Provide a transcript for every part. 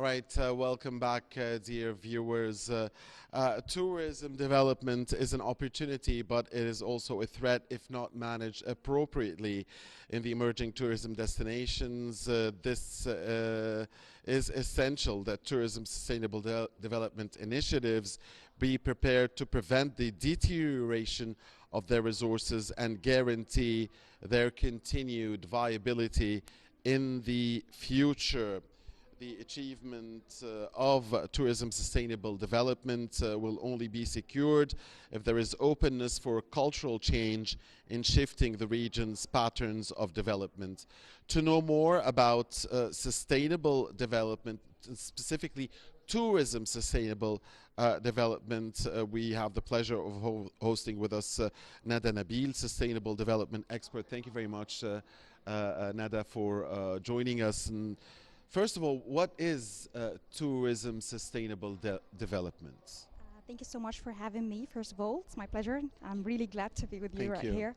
All right, welcome back, dear viewers. Tourism development is an opportunity, but it is also a threat if not managed appropriately in the emerging tourism destinations. This is essential that tourism sustainable development initiatives be prepared to prevent the deterioration of their resources and guarantee their continued viability in the future. The achievement of tourism sustainable development will only be secured if there is openness for cultural change in shifting the region's patterns of development. To know more about sustainable development, specifically tourism sustainable development, we have the pleasure of hosting with us Nada Nabil, sustainable development expert. Thank you very much, Nada, for joining us. And first of all, what is tourism sustainable development? Thank you so much for having me. First of all, it's my pleasure. I'm really glad to be with you Thank right you. here.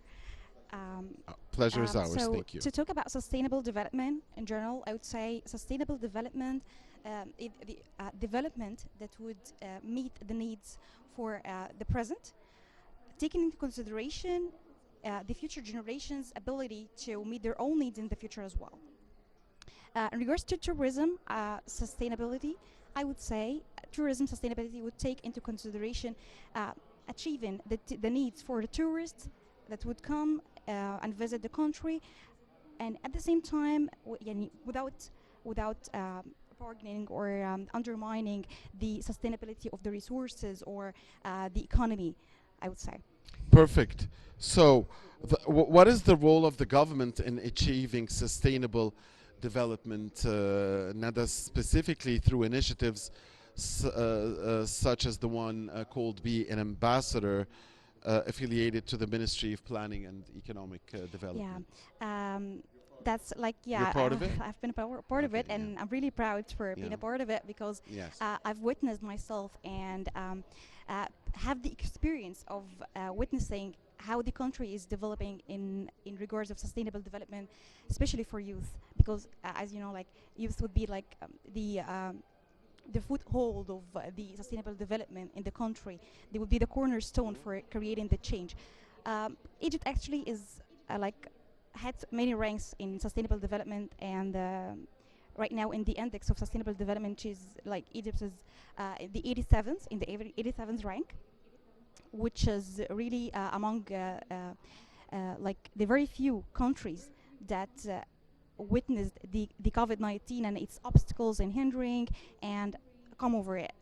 Um, Pleasure is ours. so, Thank you. to talk about sustainable development in general, I would say sustainable development, the development that would meet the needs for the present, taking into consideration the future generations' ability to meet their own needs in the future as well. In regards to tourism sustainability, I would say tourism sustainability would take into consideration achieving the needs for the tourists that would come and visit the country, and at the same time, without bargaining or undermining the sustainability of the resources or the economy, I would say. Perfect. So, what is the role of the government in achieving sustainable development, Nada, specifically through initiatives such as the one called Be an Ambassador, affiliated to the Ministry of Planning and Economic Yeah, Development? that's like You're yeah. part of it? I've been a part of Okay, it, and I'm really proud for yeah. being a part of it because Yes. I've witnessed myself and have the experience of witnessing how the country is developing in regards of sustainable development, especially for youth. Because as you know, like youth would be like the foothold of the sustainable development in the country. They would be the cornerstone for creating the change. Egypt actually is like had many ranks in sustainable development, and right now in the index of sustainable development, which is like Egypt is the 87th in the 87th rank, which is really among like the very few countries that witnessed the COVID-19 and its obstacles and hindering and come over it.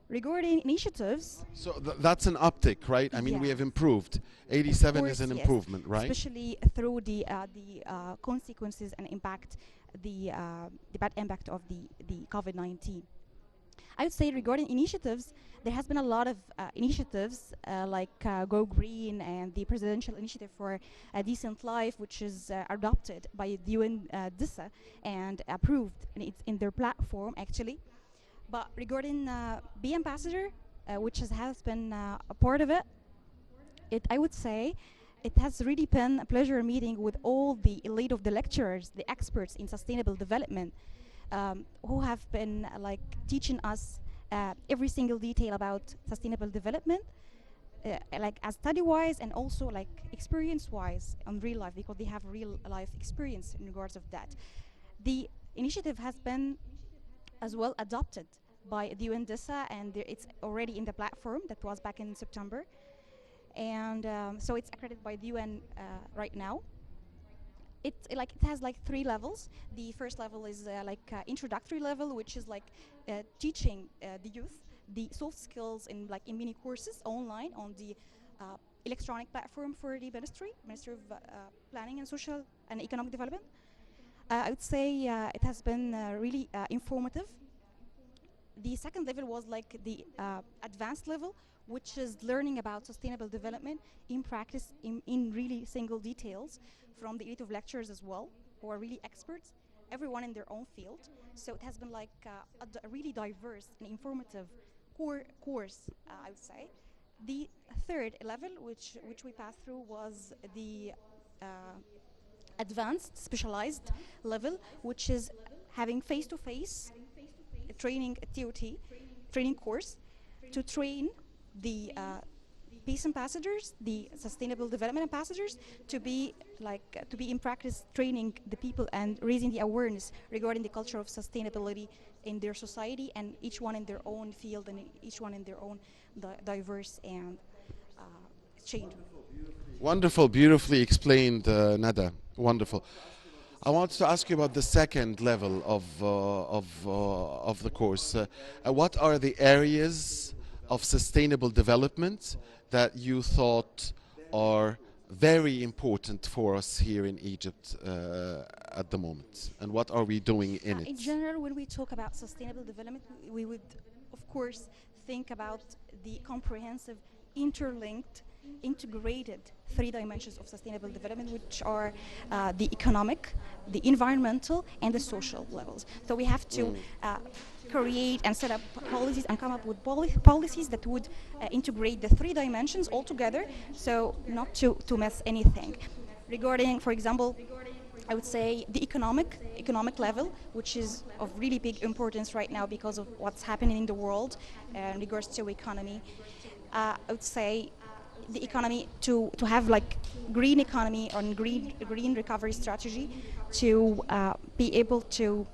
Regarding initiatives, So that's an uptick, right? I mean, we yeah, have improved. of 87 is course, an yes, improvement, right? especially through the consequences and impact, the bad impact of the COVID-19. I would say regarding initiatives, there has been a lot of initiatives like Go Green and the Presidential Initiative for a Decent Life, which is adopted by the UN DISA and approved, and it's in their platform actually. But regarding Be Ambassador, which has been a part of it, I would say it has really been a pleasure meeting with all the elite of the lecturers, the experts in sustainable development, who have been like teaching us every single detail about sustainable development, like as study-wise and also like experience-wise on real life, because they have real life experience in regards of that. The initiative has been as well adopted by the UNDISA, and it's already in the platform that was back in September, and so it's accredited by the UN right now. It has like three levels. The first level is like introductory level, which is like teaching the youth the soft skills in like in mini courses online on the electronic platform for the Ministry of Planning and Social and Economic Development. I would say it has been really informative. The second level was like the advanced level, which is learning about sustainable development in practice in really single details from the elite of lecturers as well, who are really experts, everyone in their own field. So it has been like a really diverse and informative course, I would say. The third level, which we passed through, was the uh, advanced specialized level, which is having face-to-face training a TOT training course to train the peace ambassadors, the sustainable development ambassadors, to be to be in practice training the people and raising the awareness regarding the culture of sustainability in their society, and each one in their own field and each one in their own diverse and uh, change. Wonderful, beautifully explained, Nada. Wonderful. I want to ask you about the second level of the course. What are the areas of sustainable development that you thought are very important for us here in Egypt at the moment, and what are we doing in In it? general, when we talk about sustainable development, we would, of course, think about the comprehensive, interlinked, integrated three dimensions of sustainable development, which are the economic, the environmental, and the social levels. So we have to create and set up policies and come up with policies that would integrate the three dimensions all together, so not to miss anything. Regarding, for example, I would say the economic level, which is of really big importance right now because of what's happening in the world in regards to economy. I would say the economy to have like green economy or green recovery strategy to be able to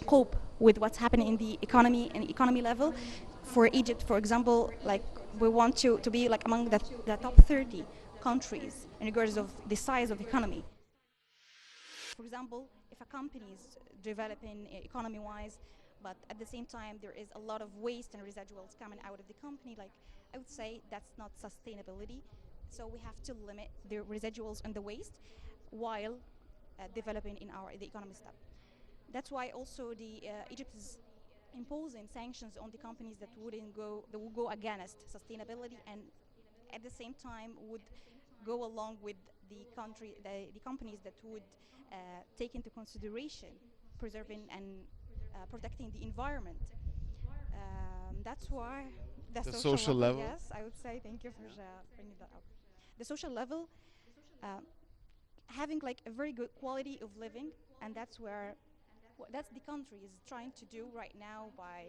cope with what's happening in the economy and economy level. For Egypt, for example, like we want to be like among the top 30 countries in regards of the size of economy. For example, if a company is developing economy-wise, but at the same time there is a lot of waste and residuals coming out of the company, like I would say that's not sustainability. So we have to limit the residuals and the waste while developing in the economy step. That's why also the Egypt is imposing sanctions on the companies that would go against sustainability and at the same time would go along with the companies that would take into consideration preserving and protecting the environment. That's why the The social social level, level? yes, I would say, thank you for bringing that up. The social level, uh, having like a very good quality of living, and that's where that's the country is trying to do right now by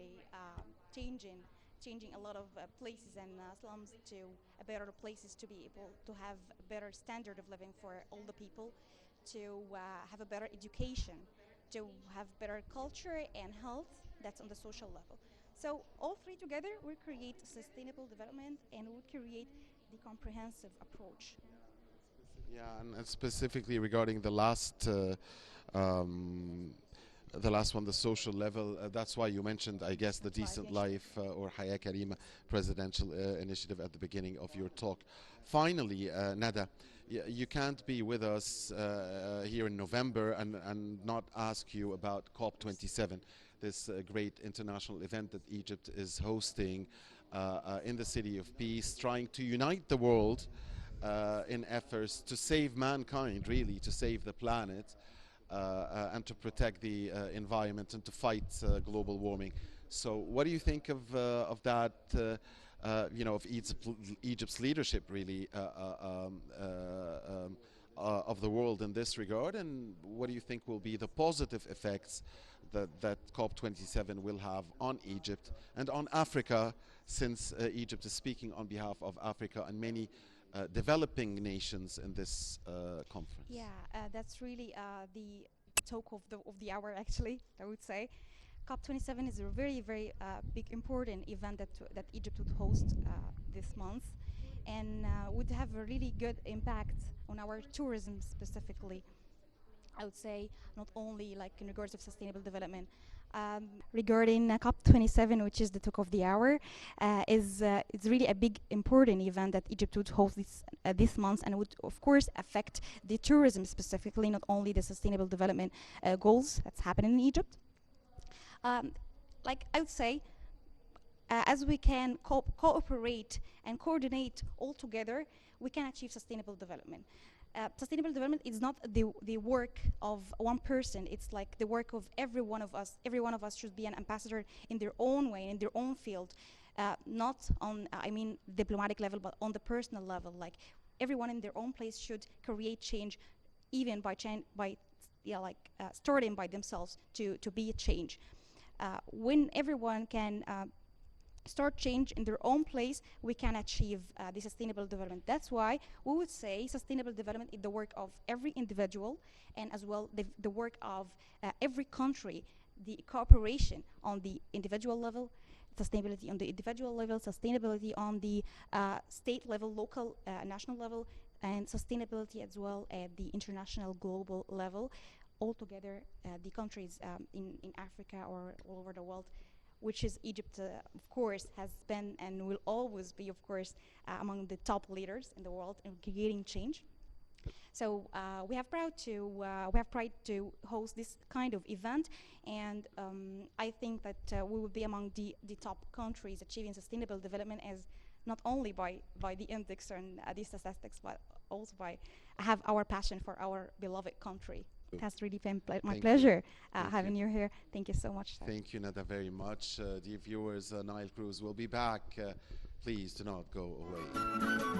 changing changing a lot of places and slums to a better places to be able to have a better standard of living for all the people, to have a better education, to have better culture and health. That's on the social level. So all three together will create sustainable development and will create the comprehensive approach. Yeah, and specifically regarding um, the last one, the social level. That's why you mentioned, I guess, the Decent Life Decent Initiative. Life or Haya Karima presidential initiative at the beginning of your talk. Finally, Nada, you can't be with us here in November and not ask you about COP27, this great international event that Egypt is hosting in the City of Peace, trying to unite the world in efforts to save mankind, really, to save the planet. And to protect the environment and to fight global warming. So, what do you think of that? Of Egypt's leadership, really, of the world in this regard, and what do you think will be the positive effects that COP27 will have on Egypt and on Africa, since Egypt is speaking on behalf of Africa and many developing nations in this conference? Yeah, that's really the talk of the hour. Actually, I would say COP27 is a very big important event that Egypt would host this month, and would have a really good impact on our tourism specifically. I would say not only like in regards of sustainable development. Regarding COP27, which is the talk of the hour, is it's really a big important event that Egypt would host this month, and would of course affect the tourism specifically, not only the sustainable development goals that's happening in Egypt. Um, like I would say, as we can cooperate and coordinate all together, we can achieve sustainable development. Sustainable development is not the work of one person. It's like the work of every one of us. Every one of us should be an ambassador in their own way, in their own field, not on, I mean, diplomatic level, but on the personal level. Like everyone in their own place should create change, even by starting by themselves to be a change. when everyone can start change in their own place, we can achieve the sustainable development. That's why we would say sustainable development is the work of every individual, and as well the work of every country, the cooperation on the individual level, sustainability on the individual level, sustainability on the state level, local, national level, and sustainability as well at the international, global level. Altogether, the countries in Africa or all over the world, which is Egypt, of course, has been and will always be, of course, among the top leaders in the world in creating change. So we have pride to host this kind of event, and I think that we will be among the top countries achieving sustainable development, as not only by the index and the statistics, but also by have our passion for our beloved country. It has really been my Thank you. pleasure Thank having you. you here. Thank you so much. Thank you, Nada, very much. Dear viewers, Nile Cruise will be back. Please do not go away.